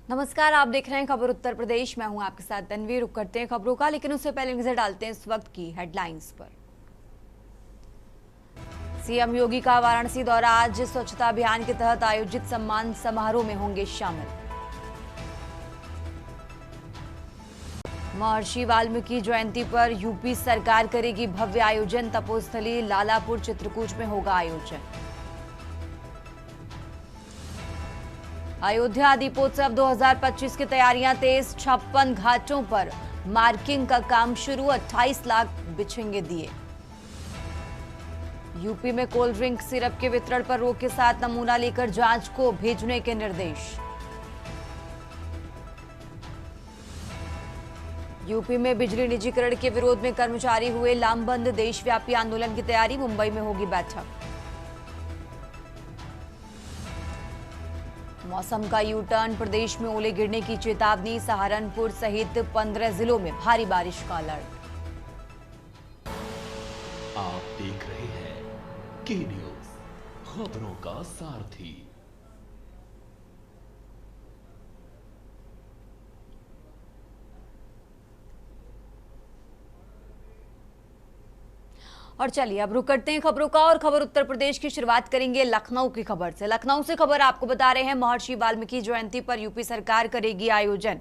नमस्कार, आप देख रहे हैं खबर उत्तर प्रदेश। मैं हूं आपके साथ तन्वी। रुक करते हैं खबरों का, लेकिन उससे पहले नजर डालते हैं इस वक्त की हेडलाइंस पर। सीएम योगी का वाराणसी दौरा। आज स्वच्छता अभियान के तहत आयोजित सम्मान समारोह में होंगे शामिल। महर्षि वाल्मीकि जयंती पर यूपी सरकार करेगी भव्य आयोजन। तपोस्थली लालापुर चित्रकूट में होगा आयोजन। अयोध्या दीपोत्सव 2025 की तैयारियां तेज। 56 घाटों पर मार्किंग का काम शुरू। 28 लाख बिछेंगे दिए। यूपी में कोल्ड ड्रिंक सिरप के वितरण पर रोक के साथ नमूना लेकर जांच को भेजने के निर्देश। यूपी में बिजली निजीकरण के विरोध में कर्मचारी हुए लामबंद। देशव्यापी आंदोलन की तैयारी। मुंबई में होगी बैठक। मौसम का यू टर्न। प्रदेश में ओले गिरने की चेतावनी। सहारनपुर सहित 15 जिलों में भारी बारिश का अलर्ट। आप देख रहे हैं के न्यूज, खबरों का सारथी। और चलिए अब रुक करते हैं खबरों का, और खबर उत्तर प्रदेश की शुरुआत करेंगे लखनऊ की खबर से। लखनऊ से खबर आपको बता रहे हैं, महर्षि वाल्मीकि जयंती पर यूपी सरकार करेगी आयोजन।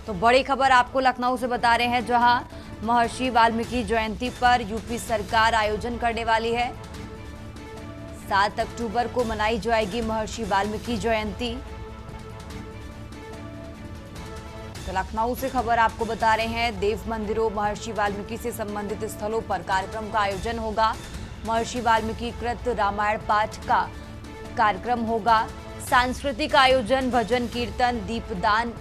तो बड़ी खबर आपको लखनऊ से बता रहे हैं, जहां महर्षि वाल्मीकि जयंती पर यूपी सरकार आयोजन करने वाली है। 7 अक्टूबर को मनाई जाएगी महर्षि वाल्मीकि जयंती। तो लखनऊ से खबर आपको बता रहे हैं, देव मंदिरों, महर्षि वाल्मीकि से संबंधित स्थलों पर कार्यक्रम का आयोजन होगा। महर्षि वाल्मीकि कृत रामायण पाठ का कार्यक्रम होगा। सांस्कृतिक आयोजन, भजन कीर्तन, दीपदान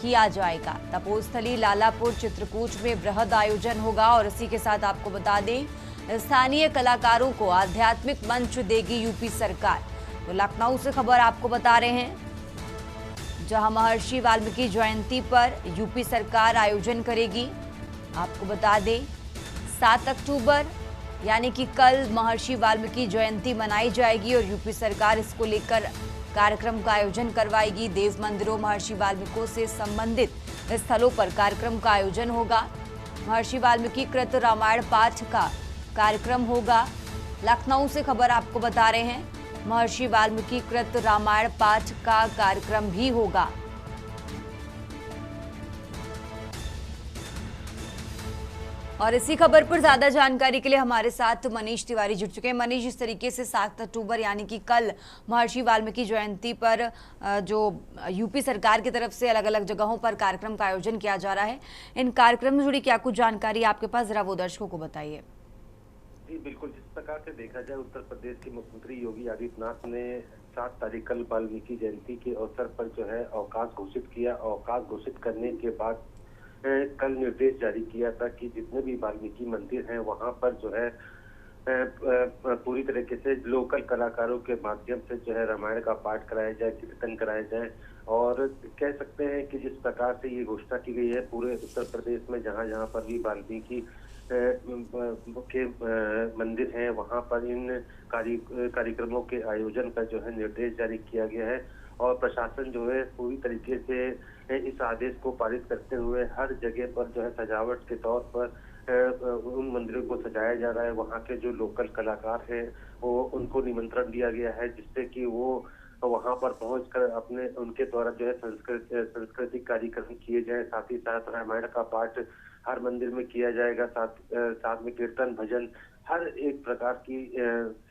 किया जाएगा। तपोस्थली लालापुर चित्रकूट में बृहद आयोजन होगा। और इसी के साथ आपको बता दें, स्थानीय कलाकारों को आध्यात्मिक मंच देगी यूपी सरकार। तो लखनऊ से खबर आपको बता रहे हैं, जहां महर्षि वाल्मीकि जयंती पर यूपी सरकार आयोजन करेगी। आपको बता दें, 7 अक्टूबर यानी कि कल महर्षि वाल्मीकि जयंती मनाई जाएगी और यूपी सरकार इसको लेकर कार्यक्रम का आयोजन करवाएगी। देव मंदिरों, महर्षि वाल्मीकि से संबंधित स्थलों पर कार्यक्रम का आयोजन होगा। महर्षि वाल्मीकि कृत रामायण पाठ का कार्यक्रम होगा। लखनऊ से खबर आपको बता रहे हैं, महर्षि वाल्मीकि कृत रामायण पाठ का कार्यक्रम भी होगा। और इसी खबर पर ज्यादा जानकारी के लिए हमारे साथ मनीष तिवारी जुड़ चुके हैं। मनीष, इस तरीके से 7 अक्टूबर यानी कि कल महर्षि वाल्मीकि जयंती पर जो यूपी सरकार की तरफ से अलग अलग जगहों पर कार्यक्रम का आयोजन किया जा रहा है, इन कार्यक्रम से जुड़ी क्या कुछ जानकारी आपके पास, जरा वो दर्शकों को बताइए। जी बिल्कुल, जिस प्रकार से देखा जाए, उत्तर प्रदेश के मुख्यमंत्री योगी आदित्यनाथ ने 7 तारीख कल वाल्मीकि जयंती के अवसर पर जो है अवकाश घोषित किया। अवकाश घोषित करने के बाद कल निर्देश जारी किया था कि जितने भी वाल्मीकि मंदिर हैं वहां पर जो है पूरी तरीके से लोकल कलाकारों के माध्यम से जो है रामायण का पाठ कराया जाए, कीर्तन कराया जाए। और कह सकते हैं कि जिस प्रकार से ये घोषणा की गई है, पूरे उत्तर प्रदेश में जहां जहां पर भी वाल्मीकि के मंदिर हैं वहां पर इन कार्यक्रमों के आयोजन का जो है निर्देश जारी किया गया है। और प्रशासन जो है पूरी तरीके से इस आदेश को पारित करते हुए हर जगह पर जो है सजावट के तौर पर उन मंदिरों को सजाया जा रहा है। वहां के जो लोकल कलाकार हैं वो उनको निमंत्रण दिया गया है, जिससे कि वो वहां पर पहुंचकर अपने उनके द्वारा जो है सांस्कृतिक कार्यक्रम किए जाए। साथ ही साथ रामायण का पाठ हर मंदिर में किया जाएगा। साथ में कीर्तन, भजन, हर एक प्रकार की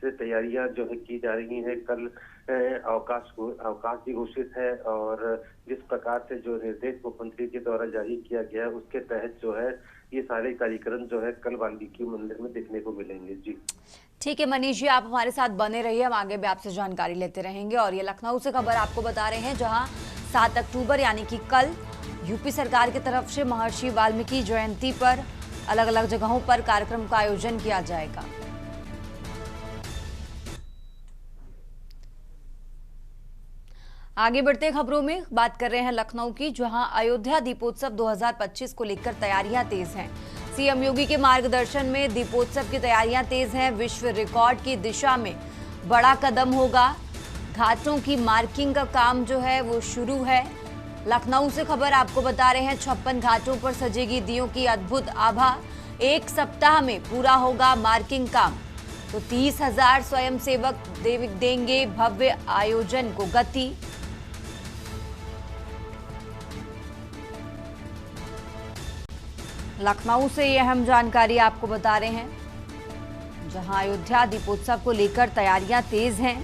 से तैयारियां जो है की जा रही हैं। कल अवकाश भी घोषित है और जिस प्रकार से जो निर्देश मुख्यमंत्री के द्वारा जारी किया गया है उसके तहत जो है ये सारे कार्यक्रम जो है कल वाल्मीकि मंदिर में देखने को मिलेंगे। जी ठीक है मनीष जी, आप हमारे साथ बने रहिए, हम आगे भी आपसे जानकारी लेते रहेंगे। और ये लखनऊ से खबर आपको बता रहे हैं, जहां 7 अक्टूबर यानी कि कल यूपी सरकार की तरफ से महर्षि वाल्मीकि जयंती पर अलग अलग जगहों पर कार्यक्रम का आयोजन किया जाएगा। आगे बढ़ते खबरों में बात कर रहे हैं लखनऊ की, जहां अयोध्या दीपोत्सव 2025 को लेकर तैयारियां तेज हैं। सीएम योगी के मार्गदर्शन में दीपोत्सव की तैयारियां तेज हैं। विश्व रिकॉर्ड की दिशा में बड़ा कदम होगा। घाटों की मार्किंग का काम जो है वो शुरू है। लखनऊ से खबर आपको बता रहे हैं, 56 घाटों पर सजेगी दीयों की अद्भुत आभा। एक सप्ताह में पूरा होगा मार्किंग काम। तो 30,000 स्वयंसेवक देंगे भव्य आयोजन को गति। लखनऊ से ये अहम जानकारी आपको बता रहे हैं, जहां अयोध्या दीपोत्सव को लेकर तैयारियां तेज हैं।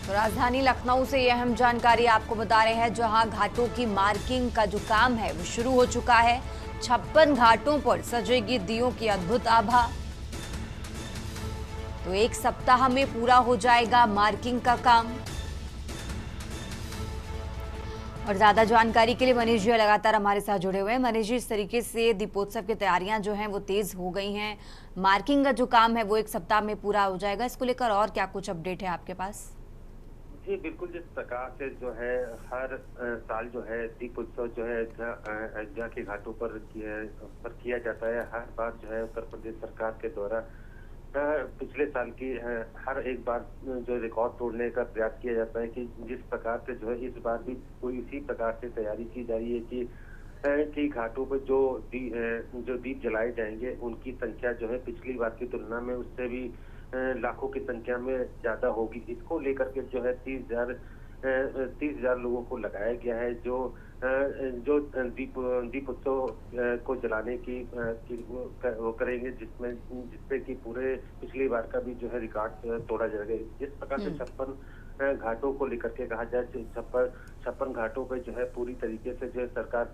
तो राजधानी लखनऊ से यह अहम जानकारी आपको बता रहे हैं, जहां घाटों की मार्किंग का जो काम है वो शुरू हो चुका है। 56 घाटों पर सजेगी दीयों की अद्भुत आभा। तो एक सप्ताह में पूरा हो जाएगा मार्किंग का काम। और ज्यादा जानकारी के लिए मनीष जी लगातार हमारे साथ जुड़े हुए हैं। मनीष जी, इस तरीके से दीपोत्सव की तैयारियां जो हैं वो तेज हो गई हैं, मार्किंग का जो काम है वो एक सप्ताह में पूरा हो जाएगा, इसको लेकर और क्या कुछ अपडेट है आपके पास? जी बिल्कुल, जिस प्रकार से जो है हर साल जो है दीप उत्सव जो है अयोध्या के घाटों पर किया जाता है। हर बार जो है उत्तर प्रदेश सरकार के द्वारा पिछले साल की हर एक बार जो रिकॉर्ड तोड़ने का प्रयास किया जाता है कि जिस प्रकार से जो है इस बार भी कोई इसी प्रकार से तैयारी की जा रही है कि घाटों पर जो दीप जलाए जाएंगे उनकी संख्या जो है पिछली बार की तुलना में उससे भी लाखों की संख्या में ज्यादा होगी। इसको लेकर के जो है 30,000 लोगों को लगाया गया है, जो दीप उत्सव को जलाने की वो करेंगे, जिससे कि पूरे पिछली बार का भी जो है रिकॉर्ड तोड़ा जाएगा। जिस प्रकार से 56 घाटों को लेकर के कहा जाए, 56 घाटों पर जो है पूरी तरीके से जो है सरकार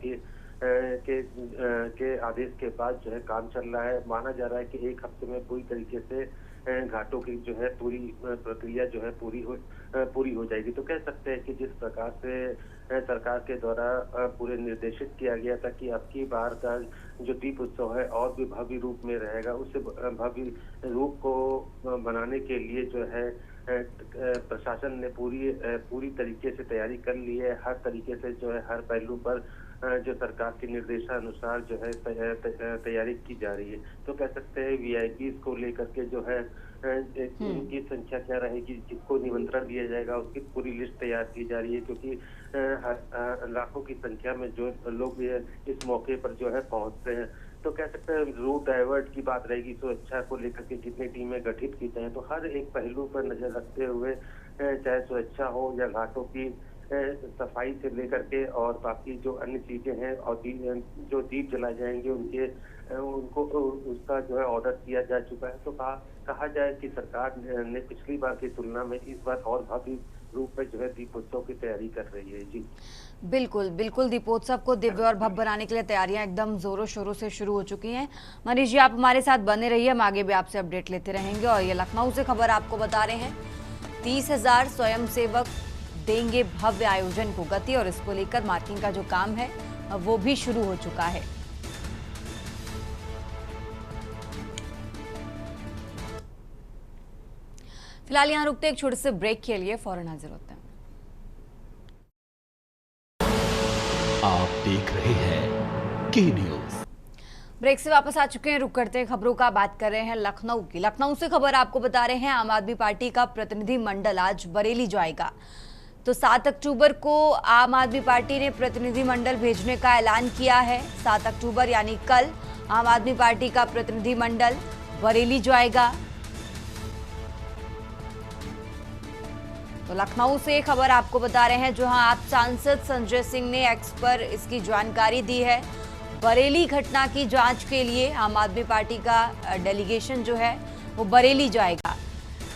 के आदेश के बाद जो है काम चल रहा है। माना जा रहा है कि एक हफ्ते में पूरी तरीके से घाटों की जो है पूरी प्रक्रिया जो है पूरी हो जाएगी। तो कह सकते हैं कि जिस प्रकार से सरकार के द्वारा पूरे निर्देशित किया गया था कि अब की बार का जो दीप उत्सव है और भी भव्य रूप में रहेगा, उस भव्य रूप को बनाने के लिए जो है प्रशासन ने पूरी तरीके से तैयारी कर ली है। हर तरीके से जो है हर पहलू पर जो सरकार के निर्देशानुसार जो है तैयारी की जा रही है। तो कह सकते हैं वीआईपी को लेकर के जो है उनकी संख्या क्या रहेगी, किसको निमंत्रण दिया जाएगा, उसकी पूरी लिस्ट तैयार की जा रही है, क्योंकि लाखों की संख्या में जो लोग इस मौके पर जो है पहुंचते हैं। तो कह सकते हैं रूट डाइवर्ट की बात रहेगी, सुरक्षा को लेकर के कितनी टीमें गठित की जाए। तो हर एक पहलू पर नजर रखते हुए चाहे सुरक्षा हो या घाटों की सफाई से लेकर के और बाकी जो अन्य चीजें हैं और जो दीप जलाए जाएंगे उनको उसका जो है ऑर्डर किया जा चुका है। तो कहा जाए कि सरकार ने पिछली बार की तुलना में इस बार और भव्य रूप में जो है दीपोत्सव की तैयारी कर रही है। जी बिल्कुल बिल्कुल, दीपोत्सव को दिव्य और भव्य बनाने के लिए तैयारियां एकदम जोरों शोरों से शुरू हो चुकी हैं। मनीष जी, आप हमारे साथ बने रहिए, हम आगे भी आपसे अपडेट लेते रहेंगे। और ये लखनऊ से खबर आपको बता रहे हैं, 30,000 स्वयंसेवक देंगे भव्य आयोजन को गति, और इसको लेकर मार्किंग का जो काम है वो भी शुरू हो चुका है। फिलहाल यहां रुकते एक छोटे से ब्रेक के लिए, फौरन हाजिर होते हैं। आप देख रहे हैं के न्यूज। ब्रेक से वापस आ चुके हैं, रुक करते हैं खबरों का। बात कर रहे हैं लखनऊ की। लखनऊ से खबर आपको बता रहे हैं, आम आदमी पार्टी का प्रतिनिधि मंडल आज बरेली जाएगा। तो 7 अक्टूबर को आम आदमी पार्टी ने प्रतिनिधि मंडल भेजने का ऐलान किया है। 7 अक्टूबर यानी कल आम आदमी पार्टी का प्रतिनिधि मंडल बरेली जाएगा। तो लखनऊ से खबर आपको बता रहे हैं, जहां आप सांसद संजय सिंह ने एक्स पर इसकी जानकारी दी है। बरेली घटना की जांच के लिए आम आदमी पार्टी का डेलीगेशन जो है वो बरेली जाएगा।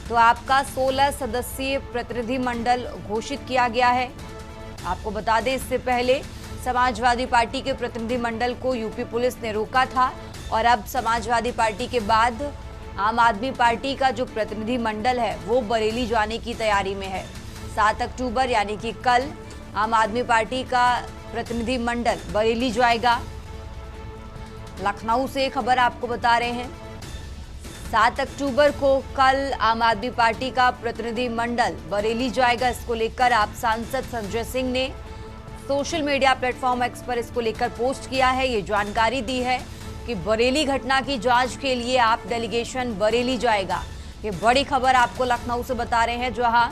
तो आपका 16 सदस्यीय प्रतिनिधि मंडल घोषित किया गया है। आपको बता दें, इससे पहले समाजवादी पार्टी के प्रतिनिधि मंडल को यूपी पुलिस ने रोका था, और अब समाजवादी पार्टी के बाद आम आदमी पार्टी का जो प्रतिनिधि मंडल है वो बरेली जाने की तैयारी में है। 7 अक्टूबर यानी कि कल आम आदमी पार्टी का प्रतिनिधि मंडल बरेली जाएगा। लखनऊ से खबर आपको बता रहे हैं, 7 अक्टूबर को कल आम आदमी पार्टी का प्रतिनिधि मंडल बरेली जाएगा। इसको लेकर आप सांसद संजय सिंह ने सोशल मीडिया प्लेटफॉर्म एक्स पर इसको लेकर पोस्ट किया है। ये जानकारी दी है कि बरेली घटना की जांच के लिए आप डेलीगेशन बरेली जाएगा। ये बड़ी खबर आपको लखनऊ से बता रहे हैं, जहां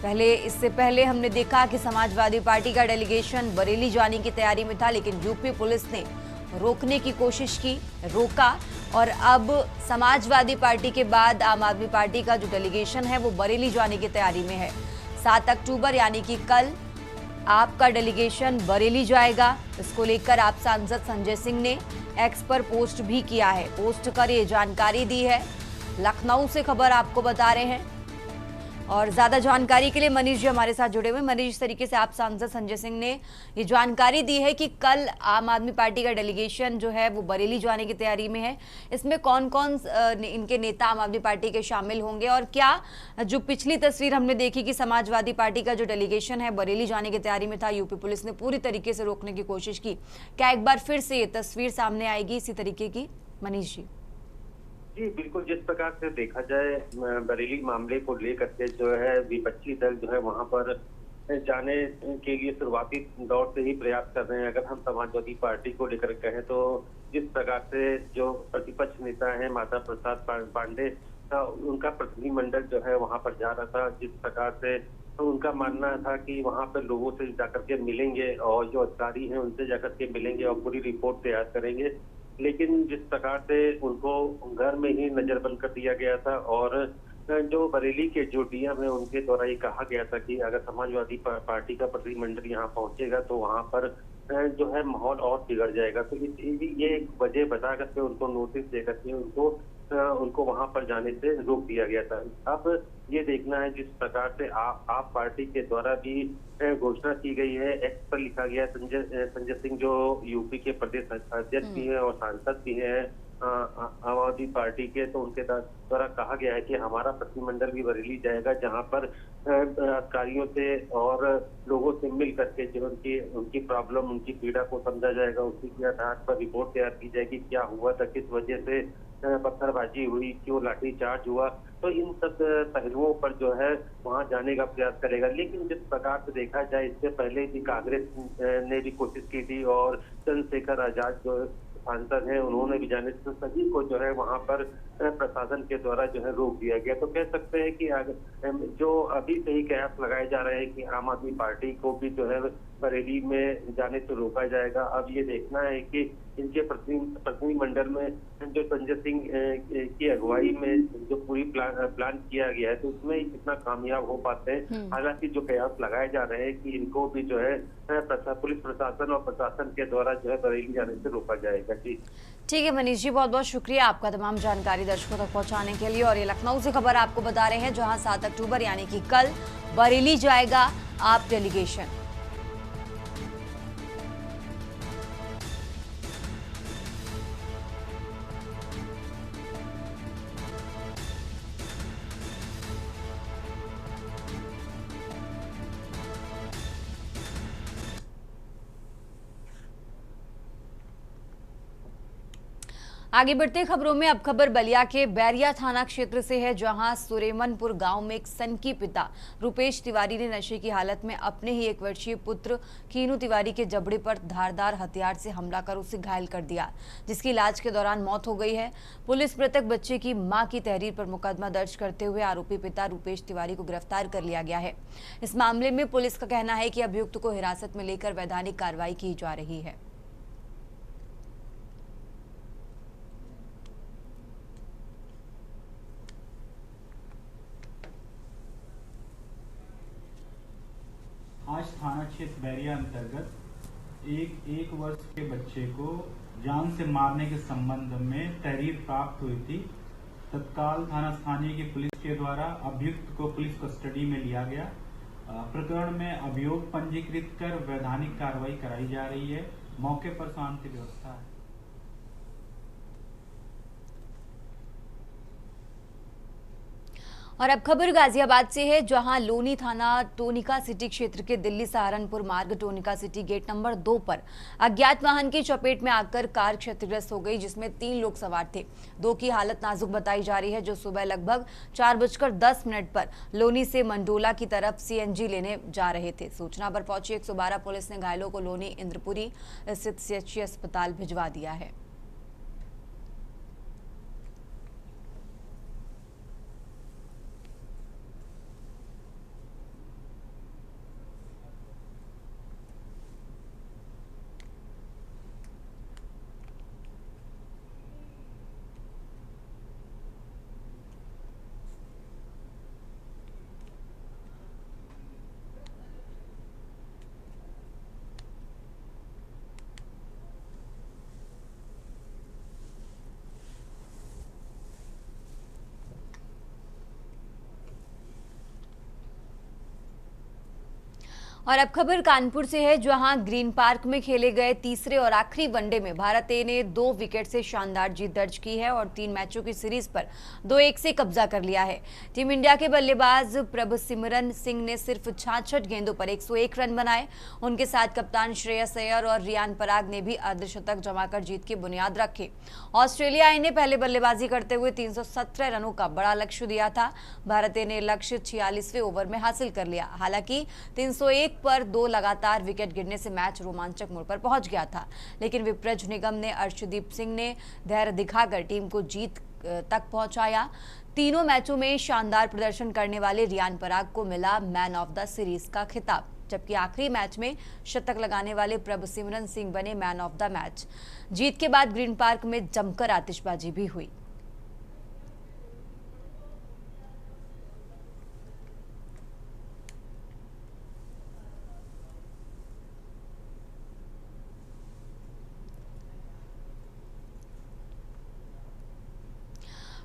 इससे पहले हमने देखा कि समाजवादी पार्टी का डेलीगेशन बरेली जाने की तैयारी में था, लेकिन यूपी पुलिस ने रोकने की कोशिश की, रोका और अब समाजवादी पार्टी के बाद आम आदमी पार्टी का जो डेलीगेशन है वो बरेली जाने की तैयारी में है। 7 अक्टूबर यानी कि कल आपका डेलीगेशन बरेली जाएगा। इसको लेकर आप सांसद संजय सिंह ने एक्स पर पोस्ट भी किया है। पोस्ट कर ये जानकारी दी है। लखनऊ से खबर आपको बता रहे हैं और ज्यादा जानकारी के लिए मनीष जी हमारे साथ जुड़े हुए। मनीष, इस तरीके से आप सांसद संजय सिंह ने ये जानकारी दी है कि कल आम आदमी पार्टी का डेलीगेशन जो है वो बरेली जाने की तैयारी में है। इसमें कौन कौन इनके नेता आम आदमी पार्टी के शामिल होंगे और क्या जो पिछली तस्वीर हमने देखी कि समाजवादी पार्टी का जो डेलीगेशन है बरेली जाने की तैयारी में था, यूपी पुलिस ने पूरी तरीके से रोकने की कोशिश की, क्या एक बार फिर से ये तस्वीर सामने आएगी इसी तरीके की? मनीष जी। जी बिल्कुल, जिस प्रकार से देखा जाए बरेली मामले को लेकर के जो है विपक्षी दल जो है वहां पर जाने के लिए शुरुआती दौर से ही प्रयास कर रहे हैं। अगर हम समाजवादी पार्टी को लेकर कहें तो जिस प्रकार से जो प्रतिपक्ष नेता है माता प्रसाद पांडे, उनका प्रतिनिधिमंडल जो है वहां पर जा रहा था, जिस प्रकार से तो उनका मानना था कि वहां पर लोगों से जाकर के मिलेंगे और जो अधिकारी हैं उनसे जाकर के मिलेंगे और पूरी रिपोर्ट तैयार करेंगे। लेकिन जिस प्रकार से उनको घर में ही नजरबंद कर दिया गया था और जो बरेली के जो डीएम है उनके द्वारा ये कहा गया था कि अगर समाजवादी पार्टी का प्रतिनिधिमंडल यहाँ पहुंचेगा तो वहां पर जो है माहौल और बिगड़ जाएगा। तो ये एक वजह बता करके उनको नोटिस दे करके उनको वहां पर जाने से रोक दिया गया था। अब ये देखना है जिस प्रकार से आप पार्टी के द्वारा भी घोषणा की गई है, एक्स पर लिखा गया संजय सिंह जो यूपी के प्रदेश अध्यक्ष भी हैं और सांसद भी हैं आम आदमी पार्टी के, तो उनके द्वारा कहा गया है कि हमारा प्रतिनिधिमंडल भी बरेली जाएगा, जहां पर अधिकारियों से और लोगों से मिल करके जो उनकी प्रॉब्लम, उनकी पीड़ा को समझा जाएगा। उसी के आधार पर रिपोर्ट तैयार की जाएगी, क्या हुआ था, किस वजह से पत्थरबाजी हुई, क्यों लाठीचार्ज हुआ। तो इन सब पहलुओं पर जो है वहां जाने का प्रयास करेगा। लेकिन जिस प्रकार से देखा जाए इससे पहले भी कांग्रेस ने भी कोशिश की थी और चंद्रशेखर आजाद जो सांसद हैं उन्होंने भी जाने से सभी को जो है वहां पर प्रशासन के द्वारा जो है रोक दिया गया। तो कह सकते हैं कि जो अभी से ही कयास लगाए जा रहे हैं कि आम आदमी पार्टी को भी जो है बरेली में जाने से रोका जाएगा। अब ये देखना है कि इनके प्रतिनिधिमंडल में जो संजय सिंह की अगुवाई में जो पूरी प्लान किया गया है तो उसमें कितना कामयाब हो पाते हैं। हालांकि जो कयास लगाए जा रहे हैं कि इनको भी जो है पुलिस प्रशासन और प्रशासन के द्वारा जो है बरेली जाने से रोका जाएगा। जी ठीक है मनीष जी, बहुत बहुत शुक्रिया आपका तमाम जानकारी दर्शकों तक पहुंचाने के लिए। और ये लखनऊ से खबर आपको बता रहे हैं, जहां 7 अक्टूबर यानी कि कल बरेली जाएगा आप डेलीगेशन। आगे बढ़ते खबरों में अब खबर बलिया के बैरिया थाना क्षेत्र से है, जहां सुरेमनपुर गांव में एक सनकी पिता रुपेश तिवारी ने नशे की हालत में अपने ही 1 वर्षीय पुत्र कीनू तिवारी के जबड़े पर धारदार हथियार से हमला कर उसे घायल कर दिया, जिसकी इलाज के दौरान मौत हो गई है। पुलिस मृतक बच्चे की मां की तहरीर पर मुकदमा दर्ज करते हुए आरोपी पिता रुपेश तिवारी को गिरफ्तार कर लिया गया है। इस मामले में पुलिस का कहना है कि अभियुक्त को हिरासत में लेकर वैधानिक कार्रवाई की जा रही है। आज थाना क्षेत्र बैरिया अंतर्गत एक वर्ष के बच्चे को जान से मारने के संबंध में तहरीर प्राप्त हुई थी। तत्काल थाना स्थानीय की पुलिस के द्वारा अभियुक्त को पुलिस कस्टडी में लिया गया। प्रकरण में अभियोग पंजीकृत कर वैधानिक कार्रवाई कराई जा रही है। मौके पर शांति व्यवस्था है। और अब खबर गाजियाबाद से है, जहां लोनी थाना टोनिका सिटी क्षेत्र के दिल्ली सहारनपुर मार्ग टोनिका सिटी गेट नंबर 2 पर अज्ञात वाहन की चपेट में आकर कार क्षतिग्रस्त हो गई, जिसमें 3 लोग सवार थे। 2 की हालत नाजुक बताई जा रही है, जो सुबह लगभग 4:10 पर लोनी से मंडोला की तरफ सीएनजी लेने जा रहे थे। सूचना पर पहुंची 112 पुलिस ने घायलों को लोनी इंद्रपुरी स्थित सीएचसी अस्पताल भिजवा दिया है। और अब खबर कानपुर से है, जहां ग्रीन पार्क में खेले गए तीसरे और आखिरी वनडे में भारत ए ने 2 विकेट से शानदार जीत दर्ज की है और 3 मैचों की सीरीज पर 2-1 से कब्जा कर लिया है। टीम इंडिया के बल्लेबाज प्रभसिमरन सिंह ने सिर्फ 66 गेंदों पर 101 रन बनाए। उनके साथ कप्तान श्रेयस अय्यर और रियान पराग ने भी अर्धशतक जमाकर जीत की बुनियाद रखी। ऑस्ट्रेलिया ने पहले बल्लेबाजी करते हुए 317 रनों का बड़ा लक्ष्य दिया था। भारत ए ने लक्ष्य 46वें ओवर में हासिल कर लिया। हालांकि 301 पर 2 लगातार विकेट गिरने से मैच रोमांचक मोड़ पर पहुंच गया था, लेकिन विप्रज निगम ने अर्शदीप सिंह ने धैर्य दिखाकर टीम को जीत तक पहुंचाया। तीनों मैचों में शानदार प्रदर्शन करने वाले रियान पराग को मिला मैन ऑफ द सीरीज का खिताब, जबकि आखिरी मैच में शतक लगाने वाले प्रभसिमरन सिंह बने मैन ऑफ द मैच। जीत के बाद ग्रीन पार्क में जमकर आतिशबाजी भी हुई।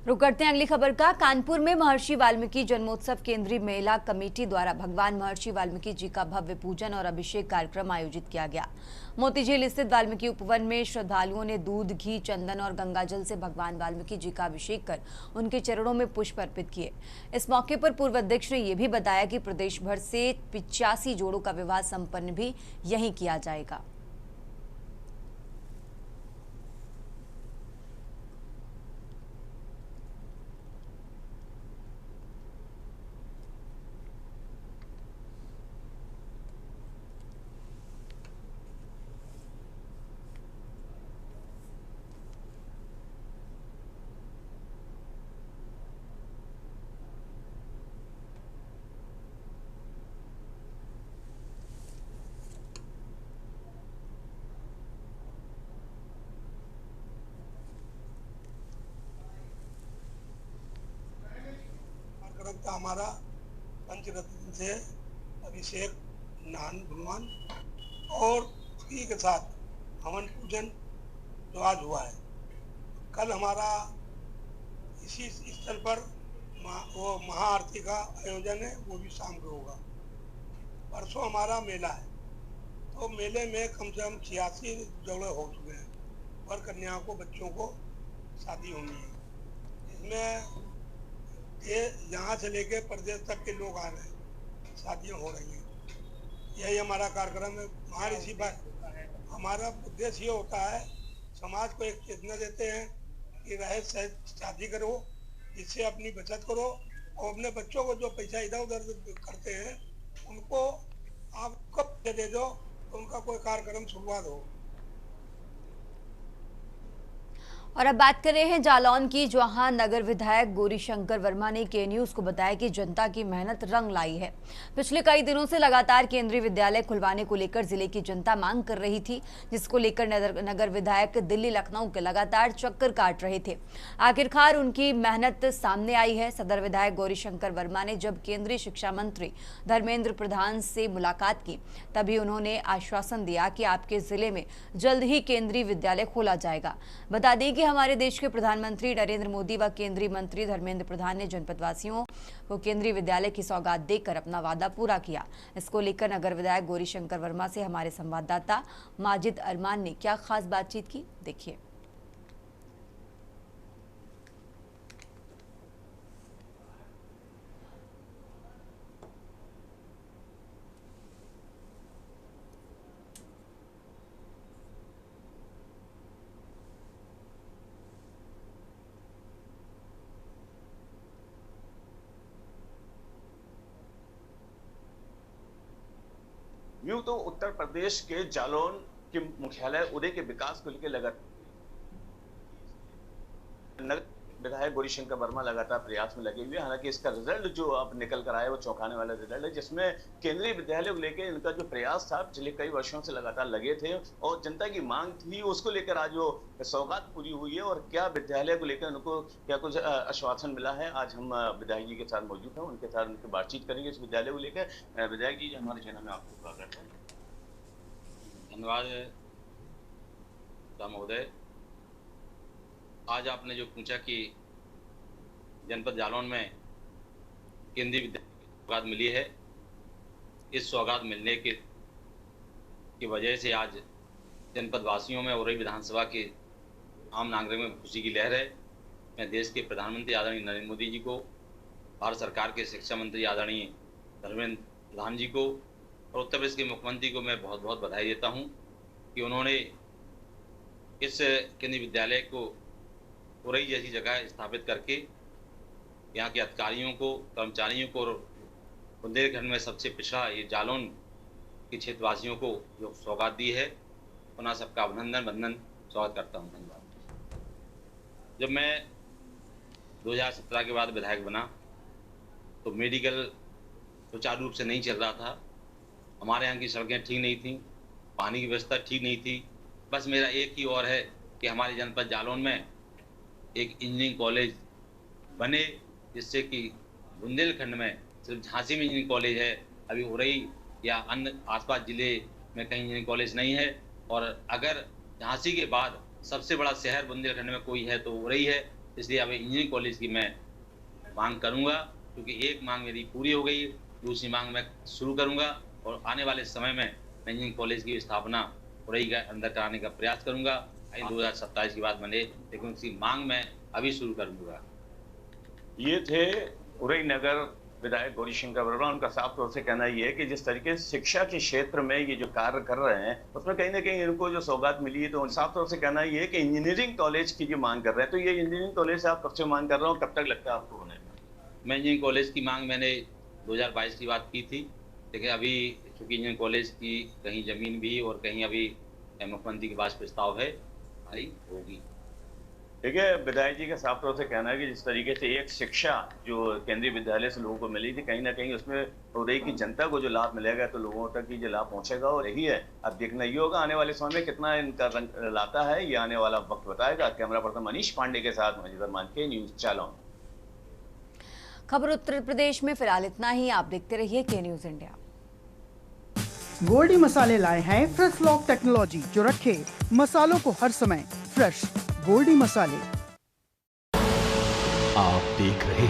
रुक करते हैं अगली खबर का। कानपुर में महर्षि वाल्मीकि जन्मोत्सव केंद्रीय मेला कमेटी द्वारा भगवान महर्षि वाल्मीकि जी का भव्य पूजन और अभिषेक कार्यक्रम आयोजित किया गया। मोतीझील स्थित वाल्मीकि उपवन में श्रद्धालुओं ने दूध, घी, चंदन और गंगाजल से भगवान वाल्मीकि जी का अभिषेक कर उनके चरणों में पुष्प अर्पित किए। इस मौके पर पूर्व अध्यक्ष ने यह भी बताया कि प्रदेश भर से 85 जोड़ों का विवाह संपन्न भी यहीं किया जाएगा। कार्यक्रम का हमारा पंचरत्न से अभिषेक, स्नान धुमान और उसी के साथ हवन पूजन जो आज हुआ है। कल हमारा इसी स्थल पर वो महाआरती का आयोजन है, वो भी शाम को होगा। परसों हमारा मेला है, तो मेले में कम से कम 86 जोड़े हो चुके हैं। वर कन्याओं को, बच्चों को शादी होनी है। इसमें ये यहाँ से लेके प्रदेश तक के लोग आ रहे हैं, शादियाँ हो रही हैं। यही हमारा कार्यक्रम है। हमारी इसी बात हमारा उद्देश्य ये होता है, समाज को एक चेतना देते हैं कि रहे शादी करो, इससे अपनी बचत करो और अपने बच्चों को जो पैसा इधर उधर करते हैं उनको आप कब दे दो, तो उनका कोई कार्यक्रम शुरुआत हो। और अब बात कर रहे हैं जालौन की, जहां नगर विधायक गौरीशंकर वर्मा ने के न्यूज को बताया कि जनता की मेहनत रंग लाई है। पिछले कई दिनों से लगातार केंद्रीय विद्यालय खुलवाने को लेकर जिले की जनता मांग कर रही थी, जिसको लेकर नगर विधायक दिल्ली लखनऊ के लगातार चक्कर काट रहे थे। आखिरकार उनकी मेहनत सामने आई है। सदर विधायक गौरीशंकर वर्मा ने जब केंद्रीय शिक्षा मंत्री धर्मेंद्र प्रधान से मुलाकात की, तभी उन्होंने आश्वासन दिया कि आपके जिले में जल्द ही केंद्रीय विद्यालय खोला जाएगा। बता दें कि हमारे देश के प्रधानमंत्री नरेंद्र मोदी व केंद्रीय मंत्री धर्मेंद्र प्रधान ने जनपदवासियों को केंद्रीय विद्यालय की सौगात देकर अपना वादा पूरा किया। इसको लेकर नगर विधायक गौरीशंकर वर्मा से हमारे संवाददाता माजिद अरमान ने क्या खास बातचीत की, देखिए। यूं तो उत्तर प्रदेश के जालौन के मुख्यालय उदय के विकास को लेकर विधायक गौरीशंकर वर्मा लगातार प्रयास में लगे हुए हैं। हालांकि इसका रिजल्ट जो अब निकल कर आया वो चौंकाने वाला रिजल्ट है, जिसमें केंद्रीय विद्यालय को लेकर इनका जो प्रयास था पिछले कई वर्षों से लगातार लगे थे और जनता की मांग थी, उसको लेकर आज वो सौगात पूरी हुई है। और क्या विद्यालय को लेकर उनको क्या कुछ आश्वासन मिला है, आज हम विधायक जी के साथ मौजूद हैं, उनके साथ उनकी बातचीत करेंगे इस विद्यालय को लेकर। विधायक जी, हमारे चैनल में आपको स्वागत है। धन्यवाद महोदय। आज आपने जो पूछा कि जनपद जालौन में केंद्रीय विद्यालय की सौगात मिली है, इस सौगात मिलने की वजह से आज जनपद वासियों में और विधानसभा के आम नागरिक में खुशी की लहर है। मैं देश के प्रधानमंत्री आदरणीय नरेंद्र मोदी जी को, भारत सरकार के शिक्षा मंत्री आदरणीय धर्मेंद्र प्रधान जी को और उत्तर प्रदेश के मुख्यमंत्री को मैं बहुत बहुत बधाई देता हूं कि उन्होंने इस केंद्रीय विद्यालय को उरई जैसी जगह स्थापित करके यहाँ के अधिकारियों को, कर्मचारियों को और बुंदेलखंड में सबसे पिछड़ा ये जालौन के क्षेत्रवासियों को जो सौगात दी है, पुनः सबका अभिनंदन वंदन स्वागत करता हूँ। धन्यवाद। जब मैं 2017 के बाद विधायक बना तो मेडिकल सुचारू रूप से नहीं चल रहा था। हमारे यहाँ की सड़कें ठीक नहीं थी, पानी की व्यवस्था ठीक नहीं थी। बस मेरा एक ही और है कि हमारे जनपद जालौन में एक इंजीनियरिंग कॉलेज बने, जिससे कि बुंदेलखंड में सिर्फ झांसी में इंजीनियरिंग कॉलेज है, अभी उरई या अन्य आसपास जिले में कहीं इंजीनियरिंग कॉलेज नहीं है। और अगर झांसी के बाद सबसे बड़ा शहर बुंदेलखंड में कोई है तो उरई है। इसलिए अब इंजीनियरिंग कॉलेज की मैं मांग करूंगा, क्योंकि एक मांग मेरी पूरी हो गई, दूसरी मांग मैं शुरू करूंगा और आने वाले समय में मैं इंजीनियरिंग कॉलेज की स्थापना उरई के अंदर कराने का प्रयास करूंगा। 2027 की बात बने, लेकिन उसकी मांग मैं अभी शुरू करूंगा। ये थे उरई नगर विधायक गौरीशंकर वर्मा। उनका साफ तौर से कहना ये है कि जिस तरीके से शिक्षा के क्षेत्र में ये जो कार्य कर रहे हैं उसमें कहीं ना कहीं इनको जो सौगात मिली है, तो साफ तौर से कहना ये है कि इंजीनियरिंग कॉलेज की जो मांग कर रहे हैं, तो ये इंजीनियरिंग कॉलेज से आप कब से मांग कर रहे हो, कब तक लगता है आपको होने में? मैं इंजीनियरिंग कॉलेज की मांग मैंने 2022 की बात की थी, लेकिन अभी चूँकि इंजीनियरिंग कॉलेज की कहीं जमीन भी और कहीं अभी मुख्यमंत्री के पास प्रस्ताव है, आई होगी। ठीक है, विधायक जी का साफ तौर से कहना है कि जिस तरीके से एक शिक्षा जो केंद्रीय विद्यालय से लोगों को मिली थी, कहीं ना कहीं उसमें उरई की जनता को जो लाभ मिलेगा तो लोगों तक ही जो लाभ पहुंचेगा, और यही है। अब देखना ये होगा आने वाले समय में कितना इनका रंग लाता है, ये आने वाला वक्त बताएगा। कैमरा पर्सन मनीष पांडे के साथ मजीद रहमान, के न्यूज जालौन। खबर उत्तर प्रदेश में फिलहाल इतना ही। आप देखते रहिए के न्यूज इंडिया। गोल्डी मसाले लाए हैं फ्रेश लॉक टेक्नोलॉजी, जो रखे मसालों को हर समय फ्रेश। गोल्डी मसाले। आप देख रहे